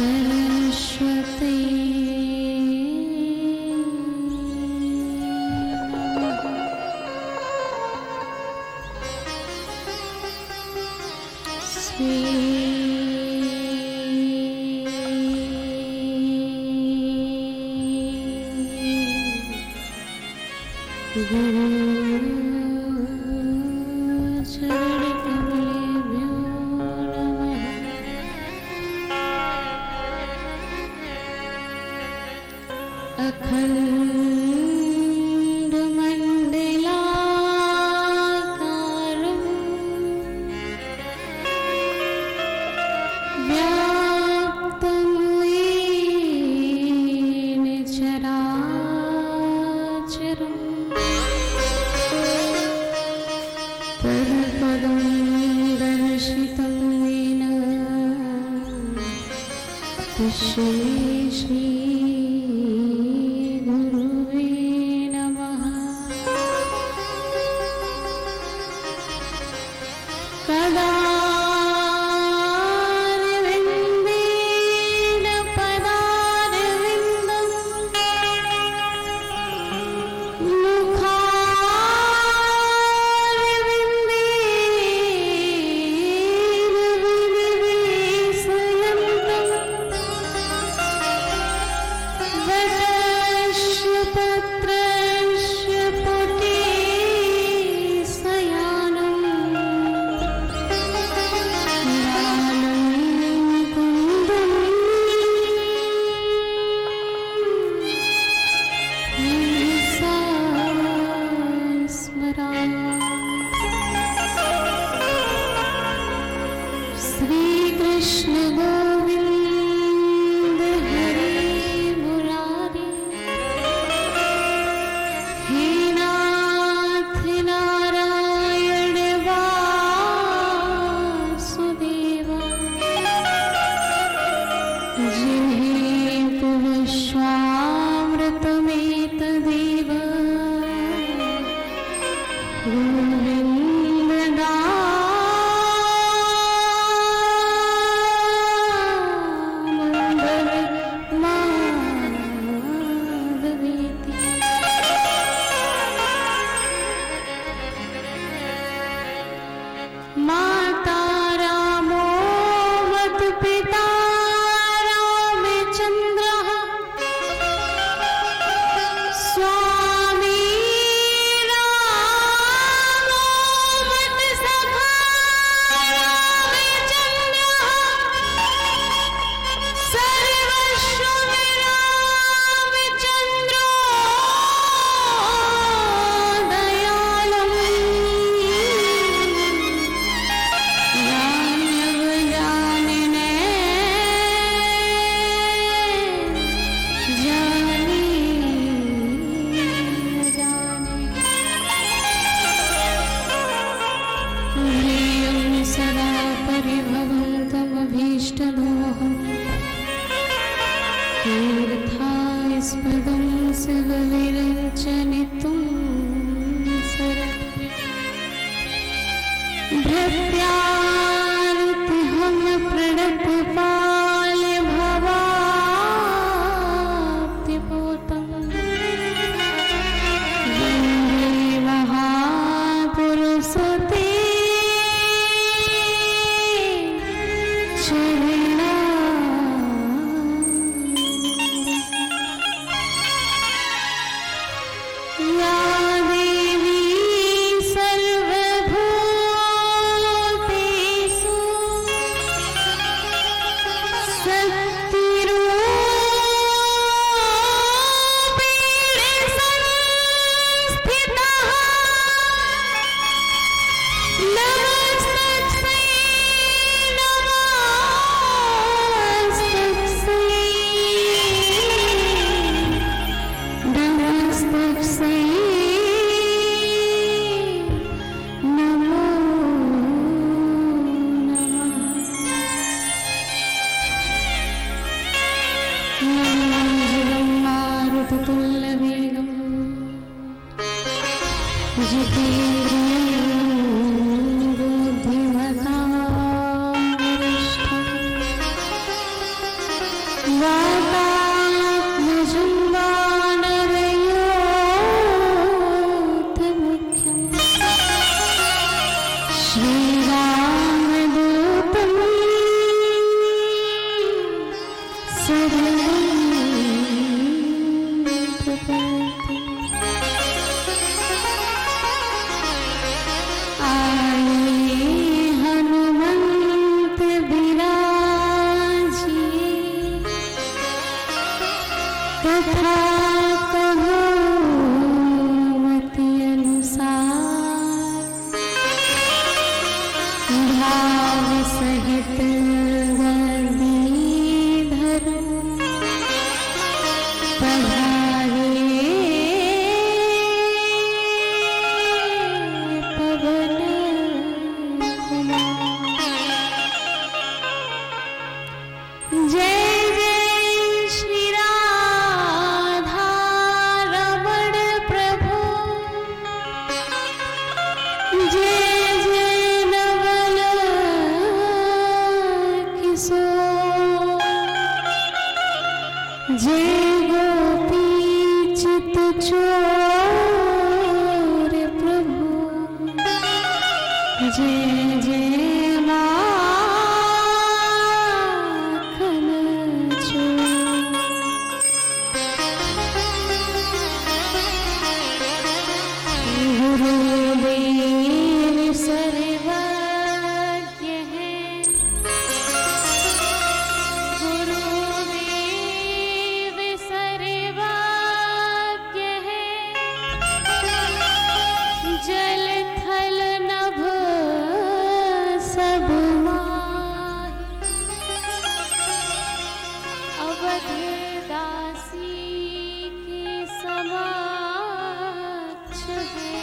सरस्वती गुरु चरणकमलेभ्यो नमः। अखण्डमण्डलाकारं व्याप्तं येन चराचरम् पदं दर्शितं येन तस्मै श्री गुरुवे नमः। कदारविन्देन पदारविन्दं श्री कृष्ण गोविंद हरे मुरारी, हे नाथ नारायण वासुदेवा, जिन्हें तु विश्वामृतमेतदेव गोविंद माता रामो मत पिता रामचंद्रः, स्वामी रामो मत सखा रामचंद्रः, सर्वस्व रामचंद्रो दयालु, सदा परिभवन्तमभीष्टदोहं तीर्थास्पदं शिवविरञ्चनितुं सरप्रियं भृत्यार्तिहं प्रणतपाल भवाप्तिपूतं वन्दे महापुरुषते या देवी सर्वभूतेषु शक्तिरूपेण संस्थिता, नमस्तस्यै नमस्तस्यै नमो नमः। मारुततुल्यवेगं जितेन्द्रियं बुद्धिमतां वरिष्ठं वातात्मजुम्बानरयोधमुख्यम् श्रीरामदूतं शरणं प्रपद्ये। आये हनुमंत बिराजिए तथा कहो मति अनुसार भाव सहित गद्दी धरो पधारे पवन कुमार। जय जय श्री राधा रमण प्रभु, जय जय नवल किशोर, जय गोपी चित चोर प्रभु, जय जय माखन चोर। गुरुदेव सर्वज्ञ हैं, गुरुदेव सर्वज्ञ हैं, जल थल नभ सब माहि, अवध दासी के समक्ष है।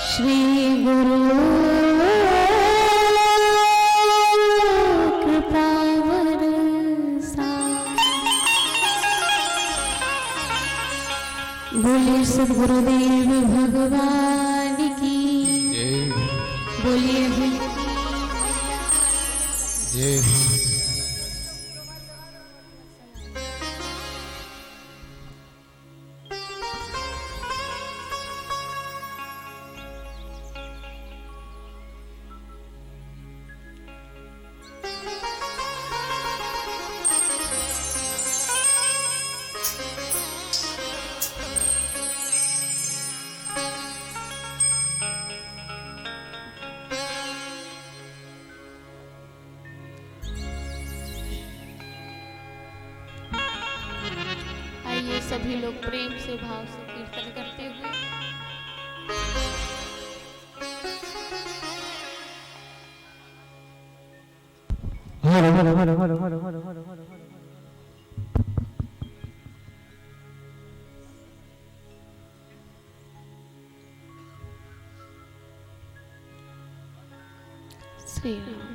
श्री गुरु कृपावर बोलिए सद्गुरुदेव भगवान की, बोलिए जय आइए सभी लोग प्रेम से भाव से कीर्तन करते हुए श्री राम।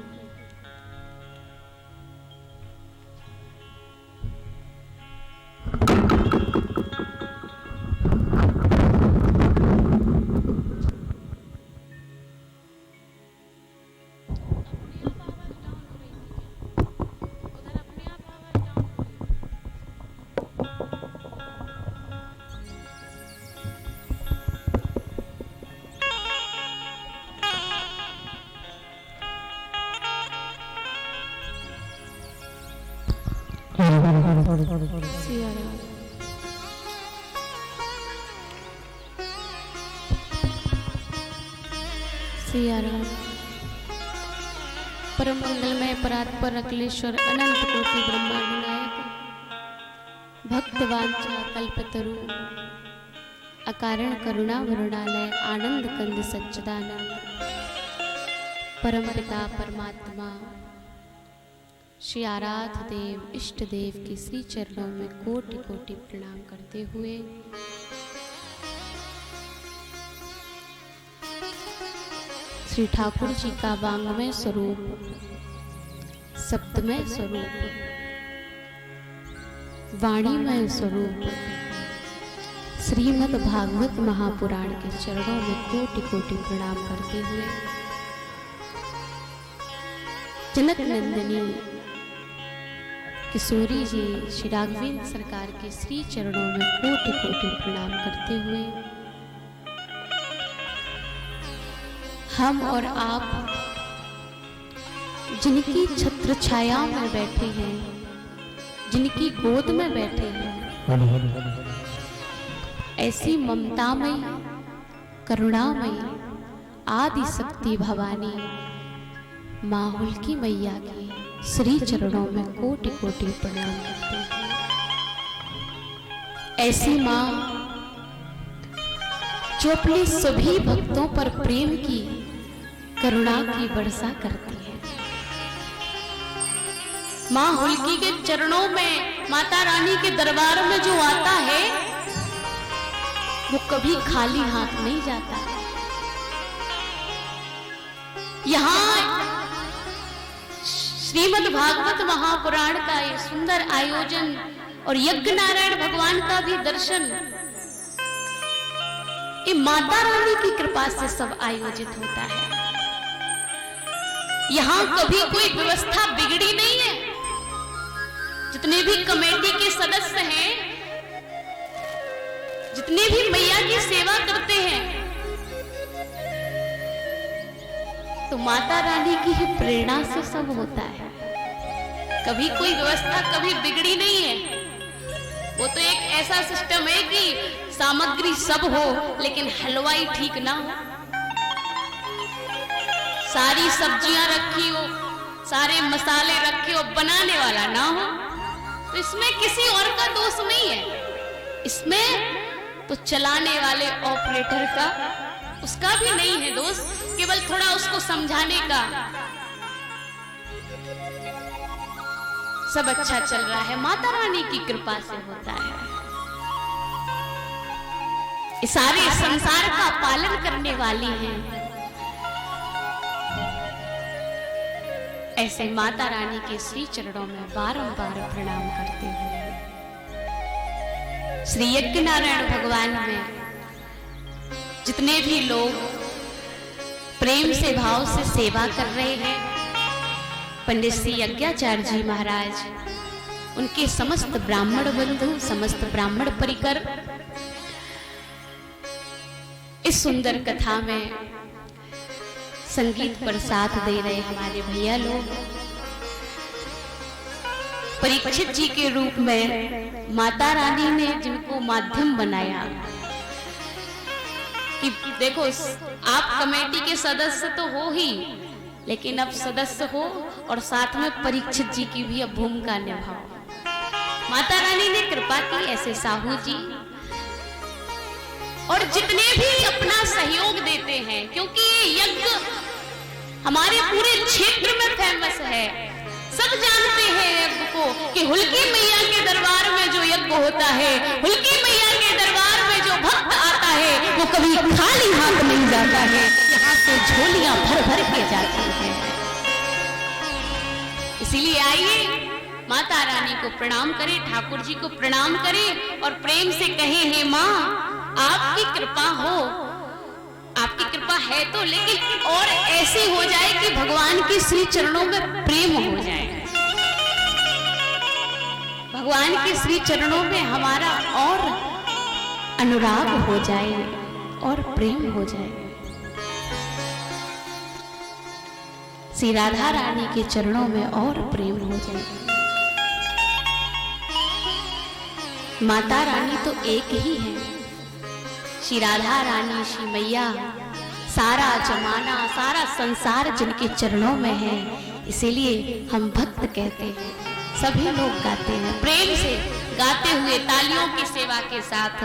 सिया राम। सिया राम। परम मंगलमय परात्पर अखिलेश्वर अनंत कोटि ब्रह्मांड नायक भक्त वांछा कल्पतरु अकारण करुणा वरुणालय आनंद कंद सच्चिदानंद परम पिता परमात्मा श्री आराध्य देव इष्ट देव के श्री चरणों में कोटि कोटि प्रणाम करते हुए श्री ठाकुर जी का वांग्मय स्वरूप सप्तमय स्वरूप वाणीमय स्वरूप श्रीमद् भागवत महापुराण के चरणों में कोटि कोटि प्रणाम करते हुए जनक नंदिनी किशोरी जी श्री राघवेंद्र सरकार के श्री चरणों में कोटि कोटि प्रणाम करते हुए हम और आप जिनकी छत्र छाया में बैठे हैं, जिनकी गोद में बैठे हैं, ऐसी ममतामयी करुणामयी आदि शक्ति भवानी माँ हुल्की मैया के श्री चरणों में कोटि कोटि प्रणाम करते हैं। ऐसी माँ जो अपने सभी भक्तों पर प्रेम की करुणा की वर्षा करती है। माँ हुल्की के चरणों में, माता रानी के दरबार में जो आता है वो कभी खाली हाथ नहीं जाता। यहाँ श्रीमद् भागवत महापुराण का ये सुंदर आयोजन और यज्ञ नारायण भगवान का भी दर्शन ये माता रानी की कृपा से सब आयोजित होता है। यहाँ कभी कोई व्यवस्था बिगड़ी नहीं है। जितने भी कमेटी के सदस्य हैं, जितने भी मैया की सेवा करते हैं, तो माता रानी की ही प्रेरणा से सब होता है। कभी कोई व्यवस्था कभी बिगड़ी नहीं है। वो तो एक ऐसा सिस्टम है कि सामग्री सब हो लेकिन हलवाई ठीक ना हो। सारी सब्जियां रखी हो, सारे मसाले रखे हो, बनाने वाला ना हो, तो इसमें किसी और का दोष नहीं है। इसमें तो चलाने वाले ऑपरेटर का, उसका भी नहीं है दोष, केवल थोड़ा उसको समझाने का। सब अच्छा चल रहा है, माता रानी की कृपा से होता है। इस सारे संसार का पालन करने वाली हैं। ऐसे माता रानी के श्री चरणों में बारंबार प्रणाम करते हुए श्री यज्ञ नारायण भगवान में जितने भी लोग प्रेम से भाव से सेवा कर रहे हैं, पंडित श्री यज्ञाचार्य जी महाराज, उनके समस्त ब्राह्मण बंधु, समस्त ब्राह्मण परिकर इस सुंदर कथा में संगीत पर साथ दे रहे हमारे भैया लोग, परीक्षित जी के रूप में माता रानी ने जिनको माध्यम बनाया कि देखो आप कमेटी के सदस्य तो हो ही, लेकिन अब सदस्य हो और साथ में परीक्षित जी की भी अब भूमिका निभाओ। माता रानी ने कृपा की ऐसे साहू जी और जितने भी अपना सहयोग देते हैं, क्योंकि ये यज्ञ हमारे पूरे क्षेत्र में फेमस है। सब जानते हैं यज्ञ को कि हुल्की मैया के दरबार में जो यज्ञ होता है, हुल्की मैया के दरबार में जो भक्त आता है वो कभी खाली हाथ नहीं जाता है, यहाँ से झोलियां भर भर के जाती हैं। इसीलिए आइए माता रानी को प्रणाम करें, ठाकुर जी को प्रणाम करें और प्रेम से कहें, हे माँ आपकी कृपा हो, आपकी कृपा है तो, लेकिन और ऐसी हो जाए कि भगवान के श्री चरणों में प्रेम हो जाए, भगवान के श्री चरणों में हमारा और अनुराग हो जाए और प्रेम हो जाए। श्री राधा रानी के चरणों में और प्रेम हो जाए। माता रानी तो एक ही है, श्री राधा रानी, श्री मैया, सारा जमाना, सारा संसार जिनके चरणों में है। इसीलिए हम भक्त कहते हैं, सभी लोग गाते हैं, प्रेम से गाते हुए तालियों की सेवा के साथ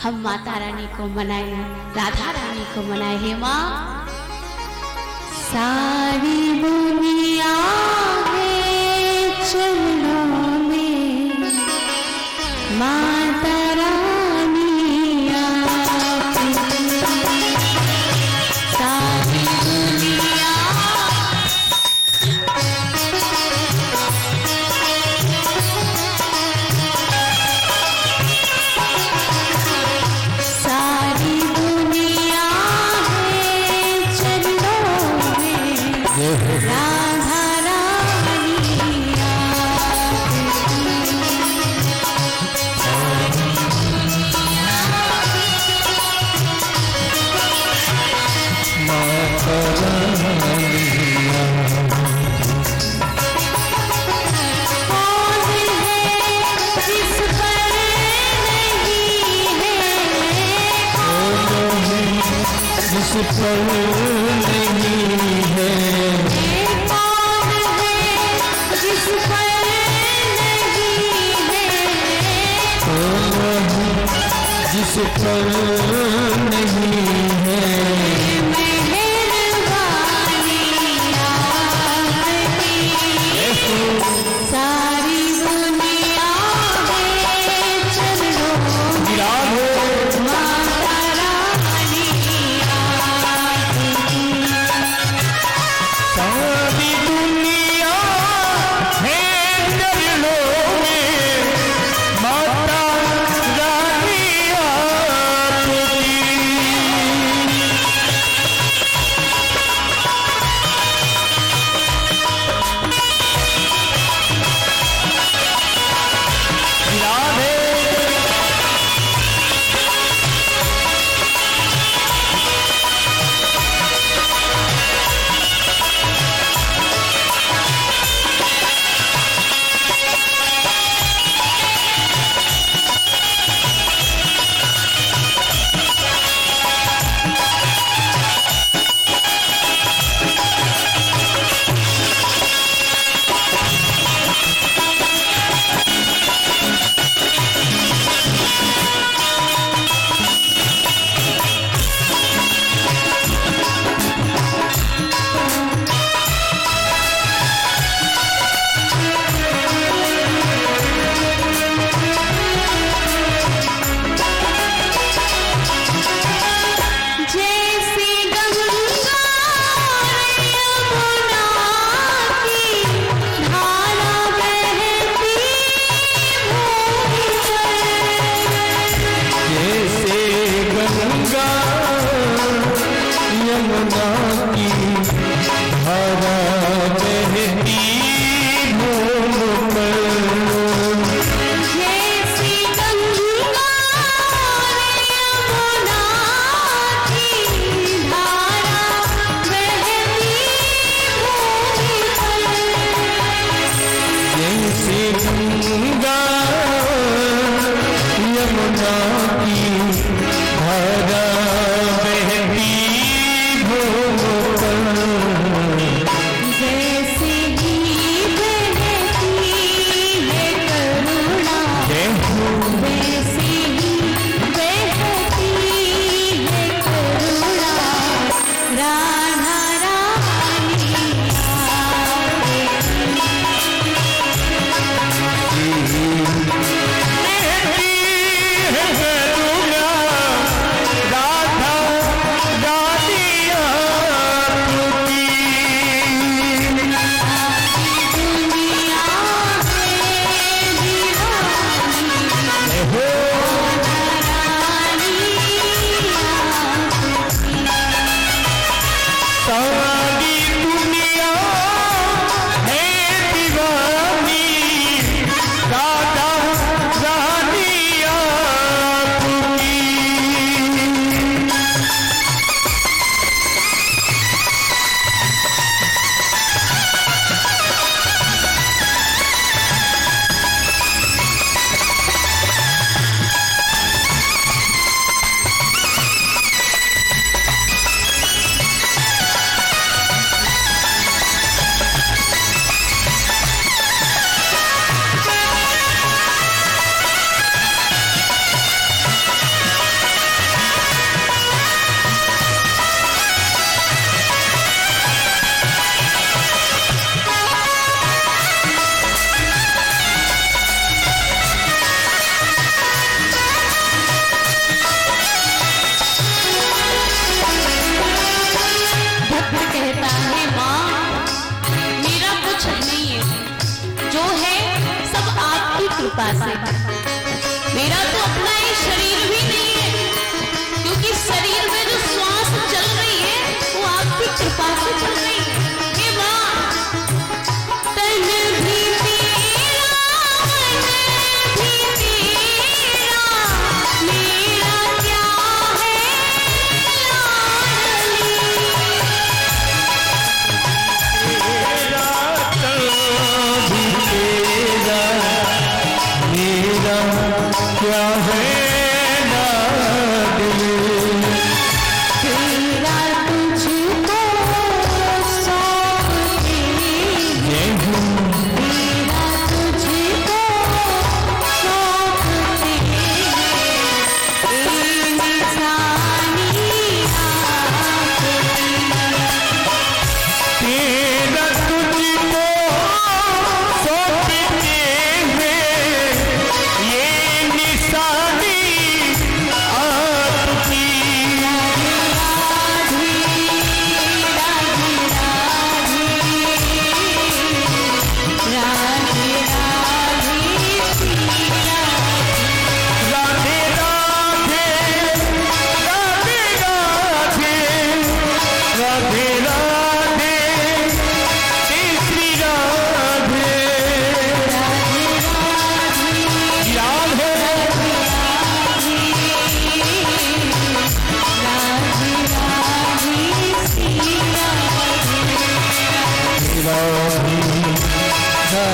हम माता रानी को मनाएं, राधा रानी को मनाएं। हे माँ, सारी दुनिया है चरणों में, माता राधा पर नहीं है। कौन है जिस पर नहीं है, कौन है जिस पर नहीं है। मेहरबानी आपकी सारी दुनिया है चरणों में, माता रानी आपकी। सारी दुनिया है चरणों में, माता रानी आपकी। राधे जैसी गंगा यमुना की धारा बहती भूमि पर, जैसे गंगा यमुना की धारा बहती भूम पर। जैसी गंगा यमुना की धारा बहती भूमि पर, जैसे गंगा यमुना की धारा बहती भूम पर। जैसे ही बहती है करुणा, वैसे ही बहती है करुणा, राधा रानी आपकी। बहती है करुणा, राधा रानी आपकी। दुनिया है दीवानी, हो रानी आपकी। सारी दुनिया है दीवानी, राधा रानी आपकी। भक्त कहता है माँ मेरा कुछ नहीं है, जो है सब आपकी कृपा से। मेरा तो अपना ये शरीर भी नहीं है, क्योंकि शरीर में जो श्वास चल रही है वो आपकी कृपा से चल रही है। हे माँ, तन भी तेरा, मन भी तेरा, मेरा क्या है लाडली। क्या है ना दिल तेरा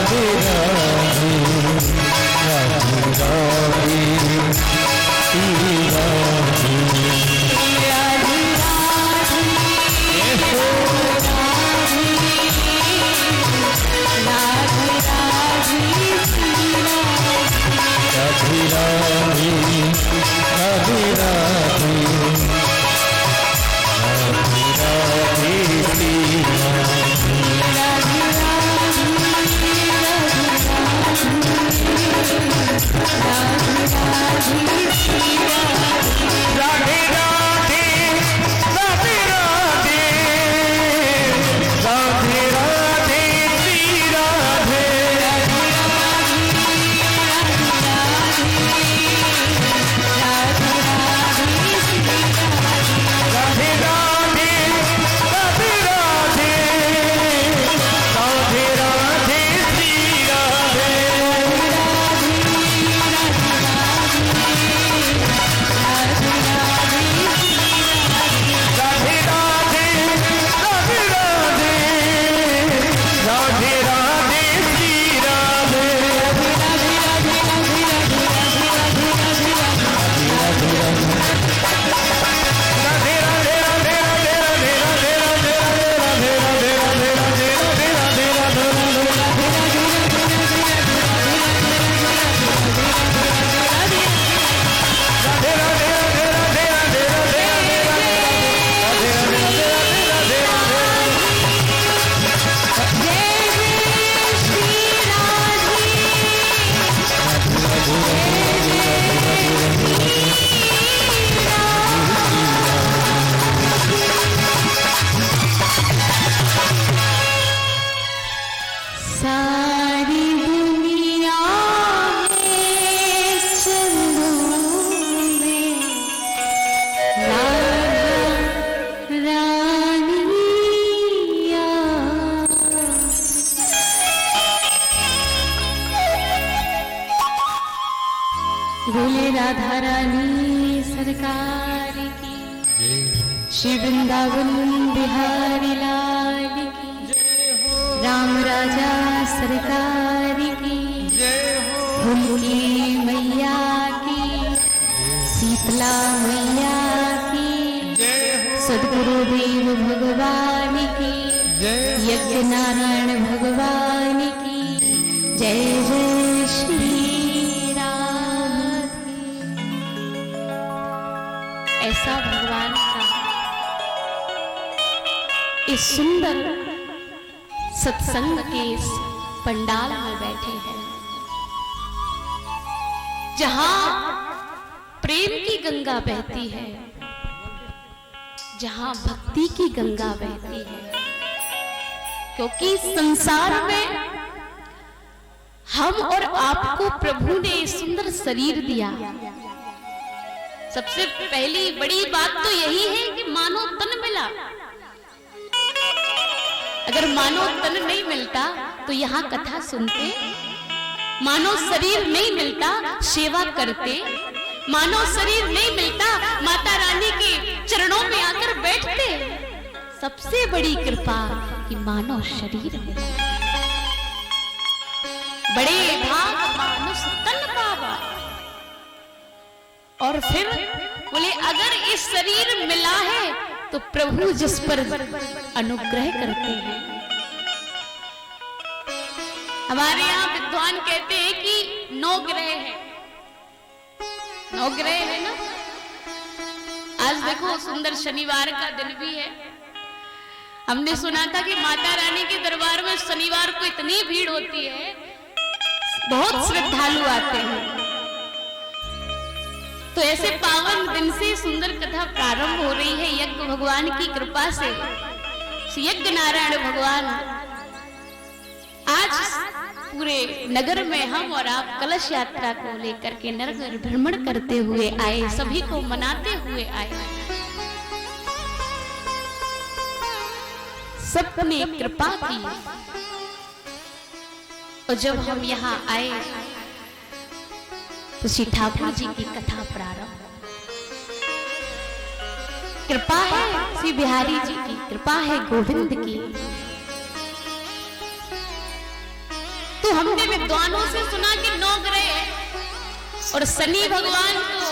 राधे राधे श्री राधे राधे राधे राधे राधे राधे श्री राधे राधे राधे राधे राधे राधे श्री राधे राधे राधे राधे राधे राधे राधे श्री राधे राधे राधे राधे राधे राधे राधे श्री राधे राधे राधे राधे राधे राधे राधे राधे राधे राधे राधे राधे राधे राधे राधे सारी दुनिया में चंदों में राधा रानिया बोले राधा रानी सरकार की श्री वृंदावन बिहारी लाल की राम राजा सरकार की भूली मैया की शीतला मैया की सदगुरुदेव भगवान की यज्ञ नारायण भगवान की जय जय श्री राधे। ऐसा भगवान का इस सुंदर सत्संग के इस पंडाल में बैठे हैं जहां प्रेम की गंगा बहती है, जहां भक्ति की गंगा बहती है। क्योंकि संसार में हम और आपको प्रभु ने सुंदर शरीर दिया। सबसे पहली बड़ी बात तो यही है कि मानव तन मिला। अगर मानव तन नहीं मिलता तो यहाँ कथा सुनते, मानव शरीर नहीं मिलता सेवा करते, मानव शरीर नहीं मिलता माता रानी के चरणों में आकर बैठते। सबसे बड़ी कृपा कि मानव शरीर मिला। बड़े भाग मानुष तन पावा। और फिर बोले अगर इस शरीर मिला है तो प्रभु जिस पर अनुग्रह करते हैं। हमारे यहाँ विद्वान कहते हैं कि 9 ग्रह है, 9 ग्रह है ना। आज देखो सुंदर शनिवार का दिन भी है। हमने सुना था कि माता रानी के दरबार में शनिवार को इतनी भीड़ होती है, बहुत श्रद्धालु आते हैं। तो ऐसे पावन दिन से सुंदर कथा प्रारंभ हो रही है यज्ञ भगवान की कृपा से। यज्ञ नारायण भगवान आज पूरे नगर में हम और आप कलश यात्रा को लेकर के नगर भ्रमण करते हुए आए, सभी को मनाते हुए आए। सबने कृपा की। और जब हम यहाँ आए तो श्री ठाकुर जी की कथा प्रारंभ। कृपा है श्री बिहारी जी की, कृपा है गोविंद की। तो हमने विद्वानों से सुना कि 9 ग्रह है और शनि भगवान तो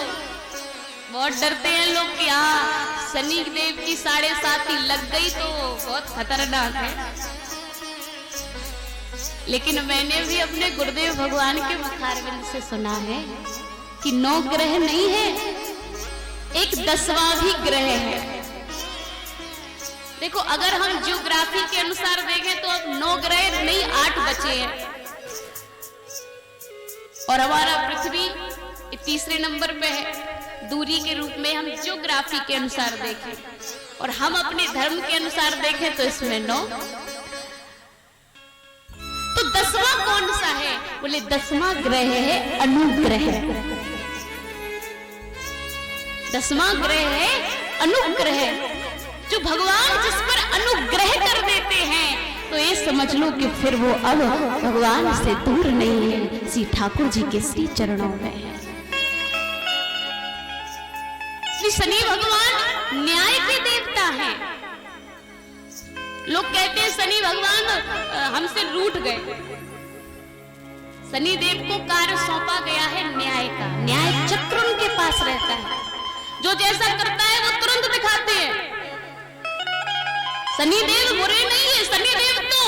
बहुत डरते हैं लोग कि हाँ शनि देव की 7.5 लग गई तो बहुत खतरनाक है। लेकिन मैंने भी अपने गुरुदेव भगवान के मुखारविंद से सुना है कि 9 ग्रह नहीं है, एक 10वां भी ग्रह है। देखो अगर हम ज्योग्राफी के अनुसार देखें तो अब 9 ग्रह नहीं 8 बचे हैं और हमारा पृथ्वी तीसरे नंबर पे है दूरी के रूप में। हम ज्योग्राफी के अनुसार देखें और हम अपने धर्म के अनुसार देखें तो इसमें 9। तो 10वां कौन सा है? बोले 10वां ग्रह है अनुग्रह। 10वां ग्रह है अनुग्रह। जो भगवान जिस पर अनुग्रह कर देते हैं तो ये समझ लो कि फिर वो अब भगवान से दूर नहीं है, श्री ठाकुर जी के श्री चरणों में है। श्री शनि भगवान न्याय के देवता हैं। लोग कहते हैं शनि भगवान हमसे रूठ गए। शनि देव को कार्य सौंपा गया है न्याय का। न्याय चक्र उनके पास रहता है, जो जैसा करता है वो तुरंत दिखाते हैं। शनि देव बुरे नहीं है, शनि देव तो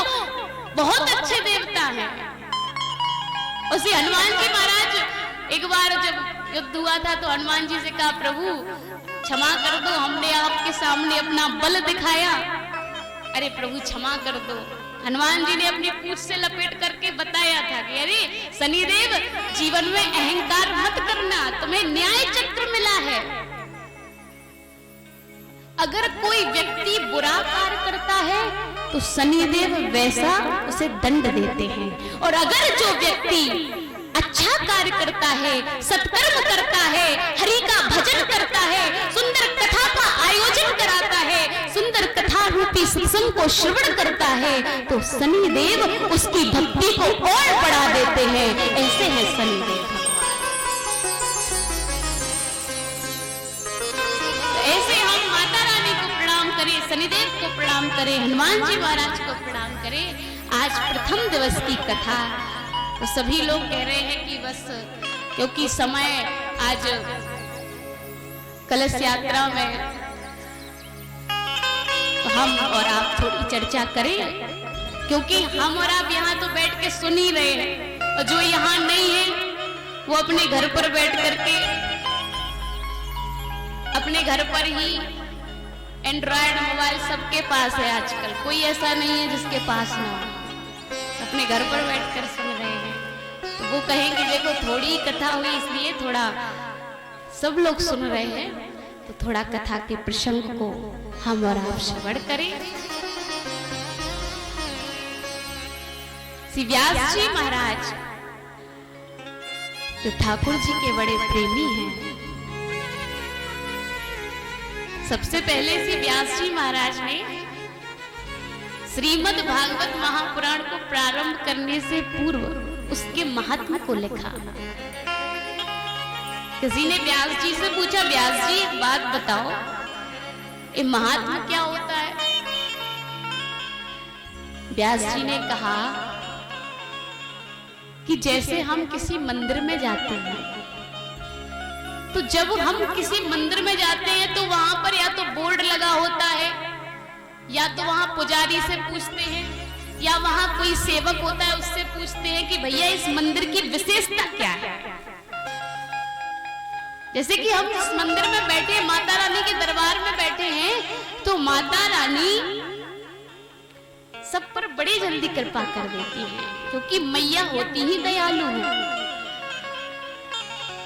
बहुत अच्छे देवता हैं। उसी हनुमान जी महाराज एक बार जब युद्ध हुआ था तो हनुमान जी से कहा प्रभु क्षमा कर दो, हमने आपके सामने अपना बल दिखाया। अरे प्रभु क्षमा कर दो। हनुमान जी ने अपनी पूंछ से लपेट करके बताया था कि अरे शनिदेव जीवन में अहंकार मत करना, तुम्हें न्याय चक्र मिला है। अगर कोई व्यक्ति बुरा कार्य करता है तो शनिदेव वैसा उसे दंड देते हैं, और अगर जो व्यक्ति अच्छा कार्य करता है, सत्कर्म करता है, हरि का भजन करता है, सुंदर कथा का आयोजन कराता है, सुंदर कथा रूपी सत्संग को श्रवण करता है, तो शनिदेव उसकी भक्ति को और बढ़ा देते हैं। ऐसे हैं शनिदेव। ऐसे हम माता रानी को प्रणाम करें, शनिदेव को प्रणाम करें, हनुमान जी महाराज को प्रणाम करें। आज प्रथम दिवस की कथा तो सभी लोग कह रहे हैं कि बस क्योंकि समय आज कलश यात्रा में तो हम और आप थोड़ी चर्चा करें, क्योंकि हम और आप यहाँ तो बैठ के सुन ही रहे हैं और जो यहाँ नहीं है वो अपने घर पर बैठ करके अपने घर पर ही एंड्रॉयड मोबाइल सबके पास है आजकल, कोई ऐसा नहीं है जिसके पास ना हो, अपने घर पर बैठकर सुन रहे हैं। तो वो कहेंगे देखो थोड़ी कथा हुई इसलिए थोड़ा सब लोग सुन रहे हैं, तो थोड़ा कथा के प्रसंग को हम और आप श्रवण करें। श्री व्यास जी महाराज जो ठाकुर जी के बड़े प्रेमी हैं, सबसे पहले श्री व्यास जी महाराज ने श्रीमद् भागवत महापुराण को प्रारंभ करने से पूर्व उसके महात्म्य को लिखा। किसी ने व्यास जी से पूछा व्यास जी एक बात बताओ, ये महात्म्य क्या होता है? व्यास जी ने कहा कि जैसे हम किसी मंदिर में जाते हैं, तो जब हम किसी मंदिर में जाते हैं तो वहां पर या तो बोर्ड लगा होता है, या तो वहां पुजारी से पूछते हैं, या वहां कोई सेवक होता है उससे पूछते हैं कि भैया इस मंदिर की विशेषता क्या है। जैसे कि हम इस मंदिर में बैठे, माता रानी के दरबार में बैठे हैं, तो माता रानी सब पर बड़ी जल्दी कृपा कर देती है, क्योंकि मैया होती ही दयालु है।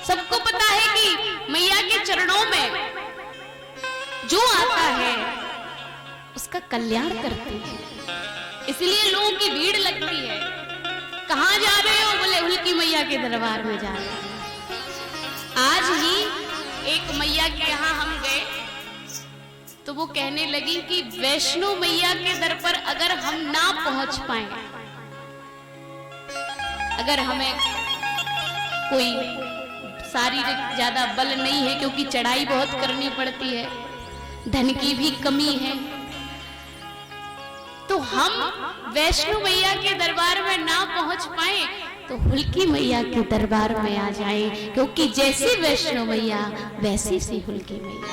सबको पता है कि मैया के चरणों में जो आता है उसका कल्याण करती है, इसलिए लोगों की भीड़ लगती है। कहां जा रहे हो? बोले उल्की मैया के दरबार में जा रहे हैं। आज ही एक मैया के यहाँ हम गए तो वो कहने लगी कि वैष्णो मैया के दर पर अगर हम ना पहुंच पाए, अगर हमें कोई शारीरिक ज्यादा बल नहीं है, क्योंकि चढ़ाई बहुत करनी पड़ती है, धन की भी कमी है, तो हम वैष्णो मैया के दरबार में ना पहुंच पाए तो हुल्की मैया के दरबार में आ जाए, क्योंकि जैसी वैष्णो मैया वैसी सी हुल्की मैया।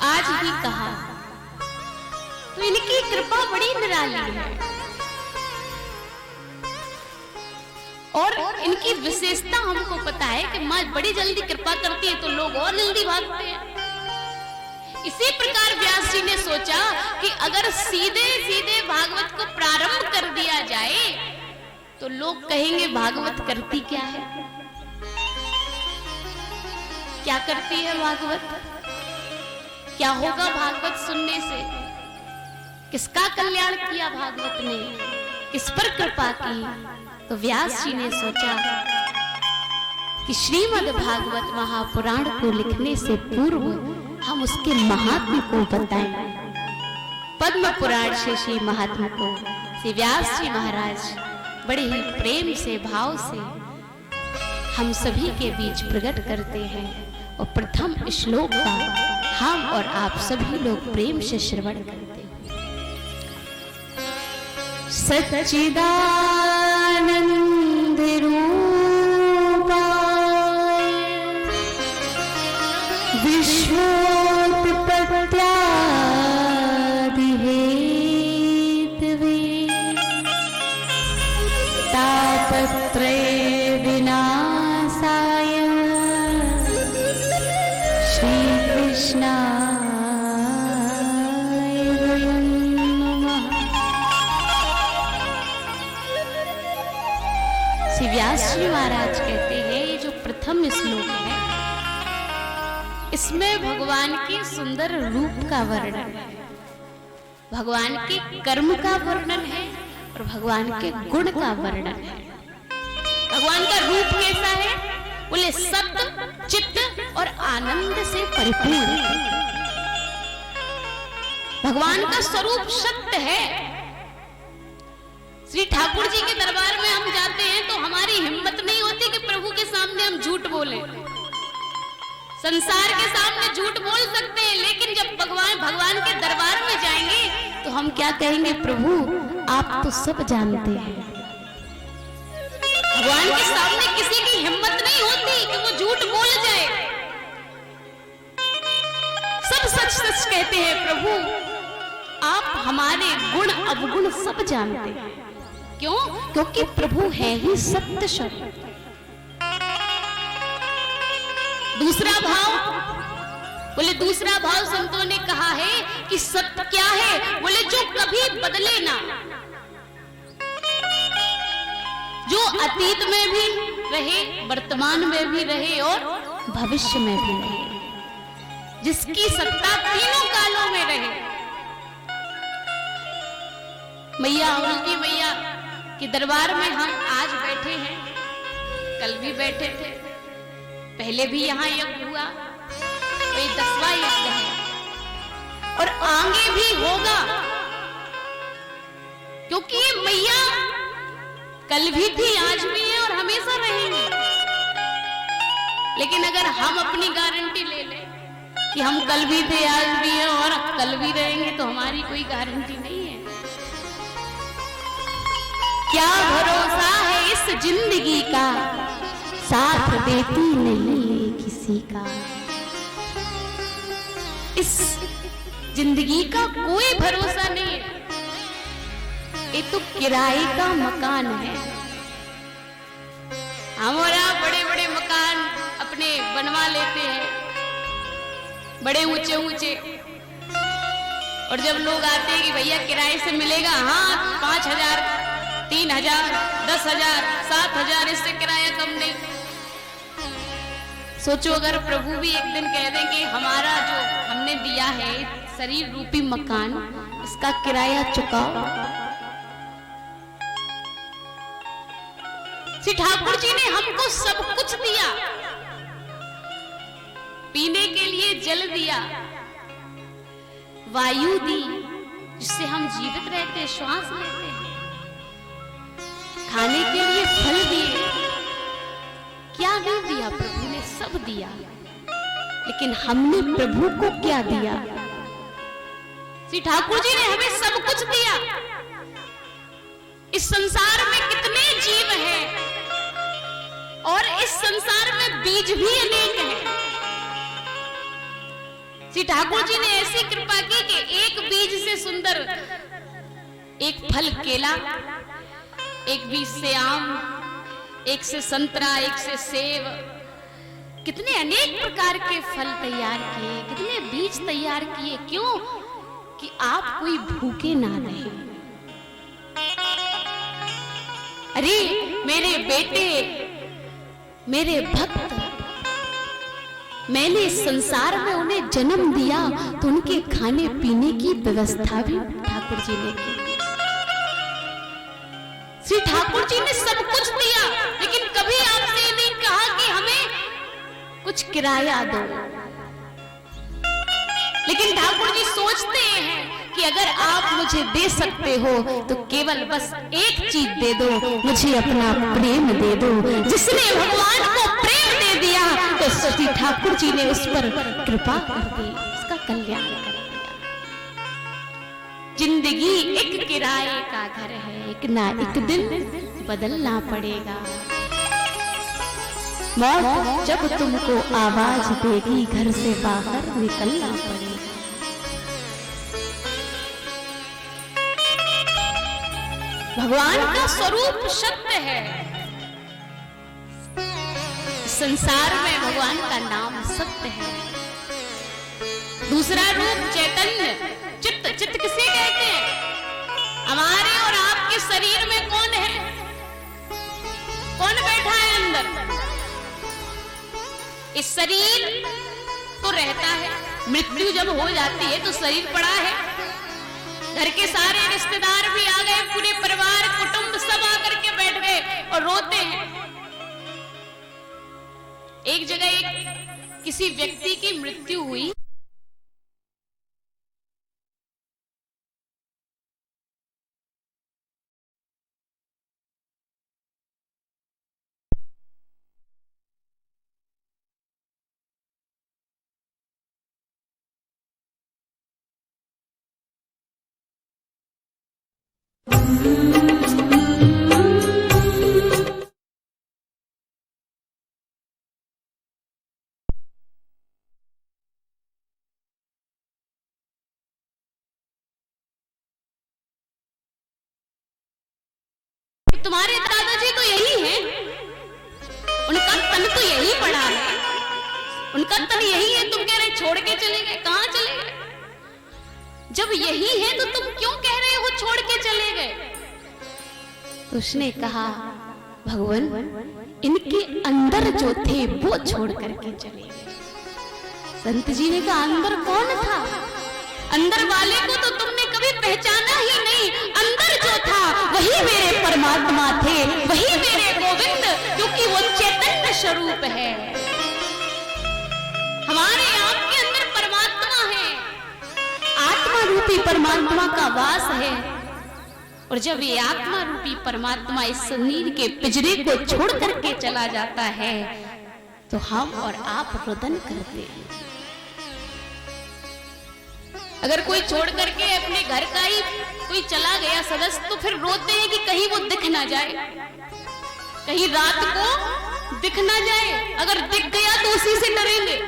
आज ही कहा तो इनकी कृपा बड़ी निराली है और इनकी विशेषता हमको पता है कि माँ बड़ी जल्दी कृपा करती है तो लोग और जल्दी भागते हैं। इसी प्रकार व्यास जी ने सोचा कि अगर सीधे सीधे भागवत को प्रारंभ कर दिया जाए तो लोग कहेंगे भागवत करती क्या है, क्या करती है भागवत, क्या होगा भागवत सुनने से, किसका कल्याण किया भागवत ने, किस पर कृपा की। तो व्यास जी ने सोचा कि श्रीमद् भागवत महापुराण को लिखने से पूर्व हम उसके महात्म्य को बताएं। पद्म पुराण से श्री महात्म्य को श्री व्यास जी महाराज बड़े ही प्रेम से भाव से हम सभी के बीच प्रकट करते हैं और प्रथम श्लोक का हम और आप सभी लोग प्रेम से श्रवण करते हैं। सच्चिदानंद रूपाय विश्वोत्पत्त्यादिहेतवे तापत्रय विनाशाय श्रीकृष्णाय वयं नमः। श्री व्यास जी महाराज कहते हैं ये जो प्रथम श्लोक है इसमें भगवान के सुंदर रूप का वर्णन है, भगवान के कर्म का वर्णन है और भगवान के गुण का वर्णन है। भगवान का रूप कैसा है, बोले सत्य चित्त और आनंद से परिपूर्ण। भगवान का स्वरूप सत्य है। श्री ठाकुर जी के दरबार में हम जाते हैं तो हमारी हिम्मत नहीं होती कि प्रभु के सामने हम झूठ बोले। संसार के सामने झूठ बोल सकते हैं, लेकिन जब भगवान के दरबार में जाएंगे तो हम क्या कहेंगे, प्रभु आप तो सब जानते हैं। भगवान के सामने किसी की हिम्मत नहीं होती कि वो झूठ बोल जाए। सब सच सच कहते हैं, प्रभु आप हमारे गुण अवगुण सब जानते हैं। क्यों? क्योंकि प्रभु है ही सत्य शब्द। दूसरा भाव, बोले दूसरा भाव संतों ने कहा है कि सत्य क्या है, बोले जो कभी बदले ना, जो अतीत में भी रहे, वर्तमान में भी रहे और भविष्य में भी रहे, जिसकी सत्ता तीनों कालों में रहे। मैया उनकी मैया के दरबार में हम आज बैठे हैं, कल भी बैठे थे, पहले भी यहाँ यज्ञ हुआ, तो ये 10वां यज्ञ है और आगे भी होगा, क्योंकि ये मैया कल भी थी, आज भी है और हमेशा रहेंगी। लेकिन अगर हम अपनी गारंटी ले लें कि हम कल भी थे, आज भी हैं और कल भी रहेंगे, तो हमारी कोई गारंटी नहीं है। क्या भरोसा है इस जिंदगी का, साथ देती नहीं किसी का। इस जिंदगी का कोई भरोसा नहीं है, ये तो किराए का मकान है। हमारा बड़े बड़े मकान अपने बनवा लेते हैं, बड़े ऊंचे ऊंचे, और जब लोग आते हैं कि भैया किराए से मिलेगा, हाँ 5,000 3,000 10,000 7,000, इससे किराया कम नहीं। सोचो अगर प्रभु भी एक दिन कह दें कि हमारा जो हमने दिया है शरीर रूपी मकान, इसका किराया चुकाओ। श्री ठाकुर जी ने हमको सब कुछ दिया, पीने के लिए जल दिया, वायु दी जिससे हम जीवित रहते, श्वास लेते हैं, खाने के लिए फल दिए। क्या नहीं दिया प्रभु ने, सब दिया। लेकिन हमने प्रभु को क्या दिया? श्री ठाकुर जी ने हमें सब कुछ दिया। इस संसार में कितने जीव हैं और इस संसार में बीज भी अनेक हैं। श्री ठाकुर जी ने ऐसी कृपा की कि एक बीज से सुंदर एक फल केला, एक बीज से आम, एक से संतरा, एक से सेब, कितने अनेक प्रकार के फल तैयार किए, कितने बीज तैयार किए। क्यों? कि आप कोई भूखे ना रहे। अरे मेरे बेटे, मेरे भक्त, मैंने इस संसार में उन्हें जन्म दिया तो उनके खाने पीने की व्यवस्था भी ठाकुर जी ने की। श्री ठाकुर जी ने सब कुछ दिया, लेकिन कभी आपसे नहीं कहा कि हमें कुछ किराया दो। लेकिन ठाकुर जी सोचते हैं कि अगर आप मुझे दे सकते हो तो केवल बस एक चीज दे दो, मुझे अपना प्रेम दे दो। जिसने भगवान को प्रेम दे दिया तो श्री ठाकुर जी ने उस पर कृपा कर दी, उसका कल्याण कर दिया। जिंदगी एक किराए का घर है, एक ना एक दिन बदलना पड़ेगा। मौत जब तुमको आवाज देगी घर से बाहर निकलना पड़ेगा। भगवान का स्वरूप सत्य है। संसार में भगवान का नाम सत्य है। दूसरा रूप चैतन्य, चित्त। चित्त किसे कहते हैं? हमारे और आपके शरीर में कौन है? कौन बैठा है अंदर? इस शरीर तो रहता है, मृत्यु जब हो जाती है तो शरीर पड़ा है। घर के सारे रिश्तेदार भी आ गए, पूरे परिवार कुटुंब सब आकर के बैठ गए और रोते हैं। एक जगह एक किसी व्यक्ति की मृत्यु हुई। तुम्हारे दादाजी तो यही हैं, उनका तन तो यही पड़ा है, उनका तन यही है। तुम कह रहे छोड़ के चले गए, कहां चले गए? जब यही है तो तुम क्यों कह रहे हो छोड़ के चले गए? तो उसने कहा, भगवान इनके अंदर जो थे वो छोड़ करके चले गए। संत जी ने कहा, अंदर कौन था? अंदर वाले को तो तुमने कभी पहचाना ही नहीं। अंदर जो था वही मेरे परमात्मा थे, वही मेरे गोविंद, क्योंकि वो चैतन्य स्वरूप है। हमारे आपके अंदर परमात्मा है, आत्मा रूपी परमात्मा का वास है। और जब ये आत्मा रूपी परमात्मा इस शरीर के पिंजरे को छोड़ करके चला जाता है तो हम और आप रुदन करते हैं। अगर कोई छोड़ करके अपने घर का ही कोई चला गया सदस्य तो फिर रोते हैं कि कहीं वो दिख ना जाए, कहीं रात को दिख ना जाए। अगर दिख गया तो उसी से डरेंगे।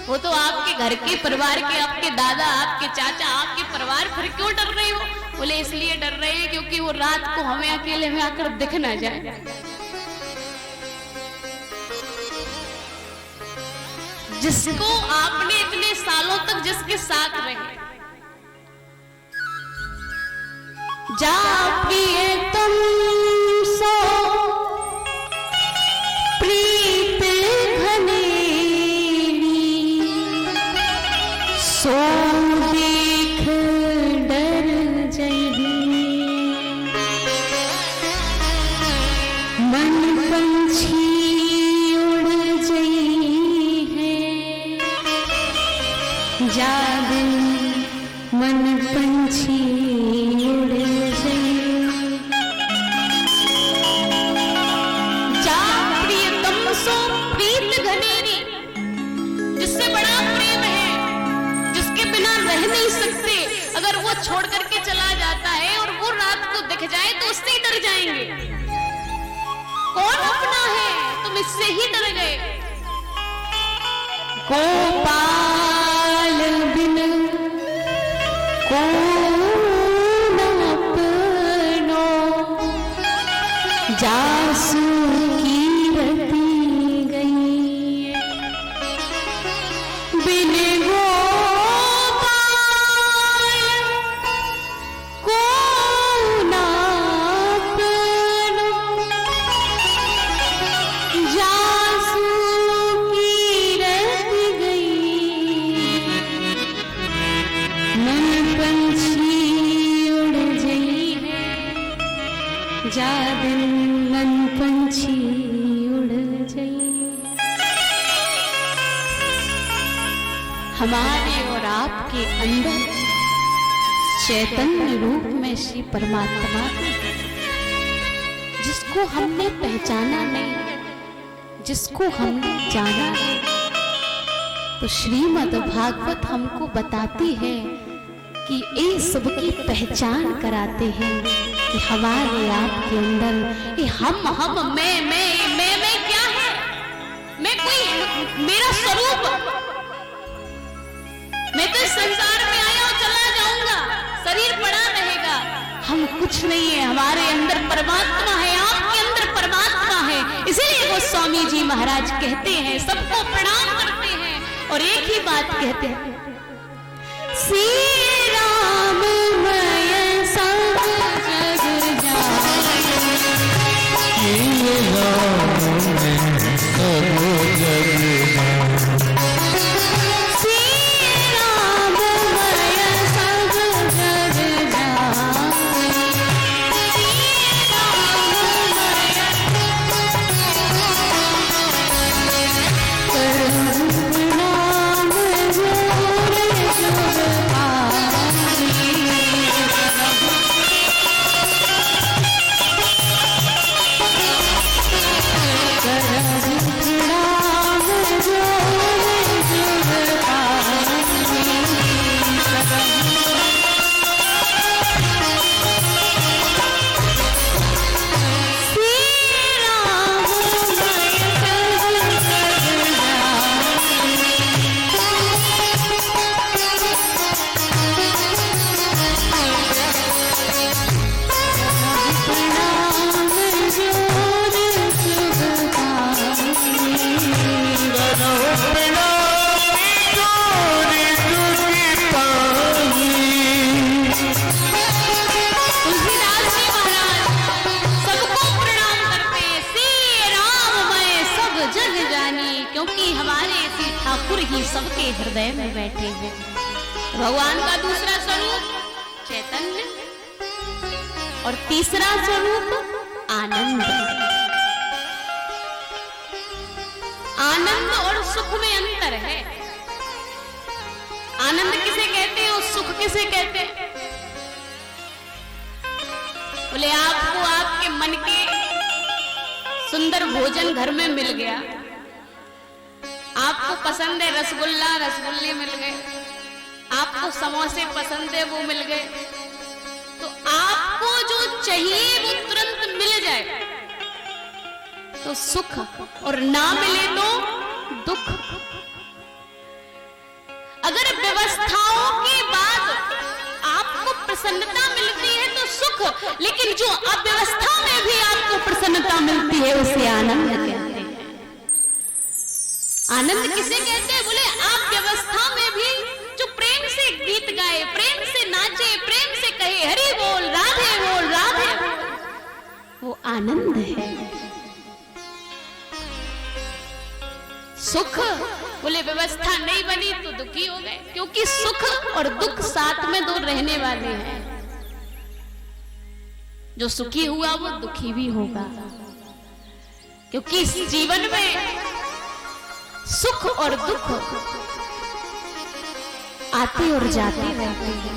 वो तो आपके घर के परिवार के, आपके दादा, आपके चाचा, आपके परिवार, फिर क्यों डर रहे हो? बोले इसलिए डर रहे हैं क्योंकि वो रात को हमें अकेले में आकर दिख ना जाए। जिसको आपने इतने सालों तक जिसके साथ रहे, जा पिए तुम सो प्रीत घनेरी, सो देख डर जही, मन पंछी जादू मन पंछी उड़ जाए। जा प्रियतम सो प्रीत घनेरी, जिससे बड़ा प्रेम है, जिसके बिना रह नहीं सकते। घर छोड़ करके चला जाता है और वो रात को दिख जाए तो उससे ही डर जाएंगे। कौन अपना है, तुम इससे ही डर गए। गोपाल बिन कौन अपनो, जासू की रती गई बिन गोपाल कौन अपनो, जासू की रती गई मन पंछी उड़ गई है, जा दिन मन पंछी उड़ गई। हमारे और आपके अंदर चैतन्य रूप में श्री परमात्मा है, जिसको हमने पहचाना नहीं, जिसको हमने जाना नहीं। तो श्रीमद् भागवत हमको बताती है कि ये सबकी पहचान कराते हैं कि हमारे आपके अंदर ये हम मैं क्या है, मैं कोई मेरा स्वरूप, मैं तो इस संसार में आया और चला जाऊंगा, शरीर पड़ा रहेगा। हम कुछ नहीं है, हमारे अंदर परमात्मा है, आपके अंदर परमात्मा है। इसीलिए वो स्वामी जी महाराज कहते हैं, सबको प्रणाम करते हैं और एक ही बात कहते हैं, श्री राम मय सब जग जाने, सबके हृदय में बैठे हैं। भगवान का दूसरा स्वरूप चैतन्य और तीसरा स्वरूप आनंद। आनंद और सुख में अंतर है। आनंद किसे कहते हैं और सुख किसे कहते हैं? बोले आपको आपके मन के सुंदर भोजन घर में मिल गया, आपको पसंद है रसगुल्ला, रसगुल्ले मिल गए, आपको समोसे पसंद है वो मिल गए, तो आपको जो चाहिए वो तुरंत मिल जाए तो सुख, और ना मिले तो दुख। अगर व्यवस्थाओं के बाद आपको प्रसन्नता मिलती है तो सुख, लेकिन जो अव्यवस्था में भी आपको प्रसन्नता मिलती है उसे आनंद कहते हैं। आनंद किसे कहते हैं? बोले आप व्यवस्था में भी जो प्रेम से गीत गाए, प्रेम से नाचे, प्रेम से कहे हरि बोल राधे बोल राधे, वो आनंद है। सुख बोले व्यवस्था नहीं बनी तो दुखी हो गए, क्योंकि सुख और दुख साथ में दो रहने वाले हैं। जो सुखी हुआ वो दुखी भी होगा, क्योंकि इस जीवन में सुख और दुख आते और जाते रहते हैं।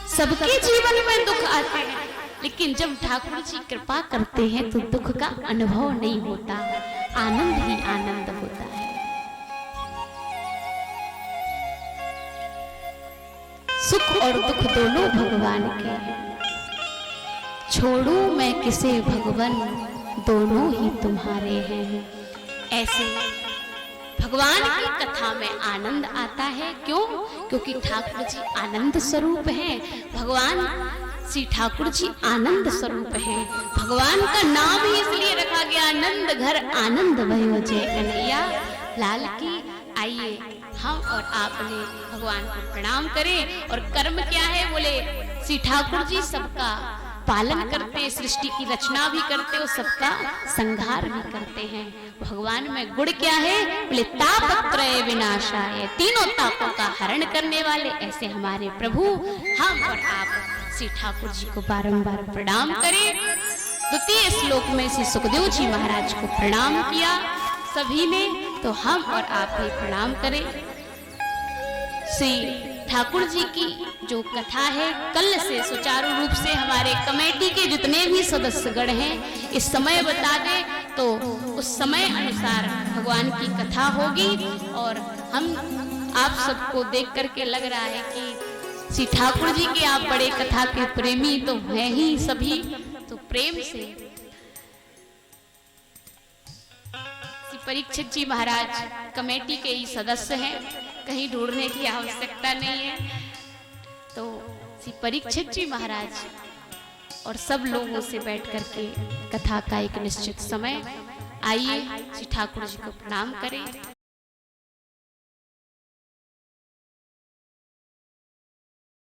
सबके जीवन में दुख आते हैं, लेकिन जब ठाकुर जी कृपा करते हैं तो दुख का अनुभव नहीं होता, आनंद ही आनंद होता है। सुख और दुख दोनों भगवान के हैं। छोड़ूं मैं किसे भगवान, दोनों ही तुम्हारे हैं। ऐसे भगवान की कथा में आनंद आता है। क्यों? क्योंकि ठाकुर जी आनंद स्वरूप हैं। भगवान श्री ठाकुर जी आनंद स्वरूप हैं। भगवान का नाम ही इसलिए रखा गया आनंद घर आनंद भयो जय कन्हैया लाल की। आइए हम और आपने भगवान को प्रणाम करें। और कर्म क्या है? बोले श्री ठाकुर जी सबका पालन करते, सृष्टि की रचना भी करते और सबका संहार भी करते हैं। भगवान में गुण क्या है? बोले तापत्रय विनाशाय, तीनों तापों का हरण करने वाले ऐसे हमारे प्रभु। हम और आप श्री ठाकुर जी को बारंबार प्रणाम करें। द्वितीय श्लोक में श्री सुखदेव जी महाराज को प्रणाम किया सभी ने, तो हम और आप भी प्रणाम करें। श्री ठाकुर जी की जो कथा है कल से सुचारू रूप से हमारे कमेटी के जितने भी सदस्यगण हैं इस समय बता दें तो उस समय अनुसार भगवान की कथा होगी। और हम आप सबको देख करके लग रहा है कि श्री ठाकुर जी के आप बड़े कथा के प्रेमी तो हैं ही सभी, तो प्रेम से श्री परीक्षित जी महाराज कमेटी के ही सदस्य हैं, कहीं ढूंढने की आवश्यकता नहीं है। तो श्री परीक्षित जी महाराज और सब लोगों से बैठ करके कथा का एक निश्चित समय, आइए श्री ठाकुर जी को प्रणाम करें।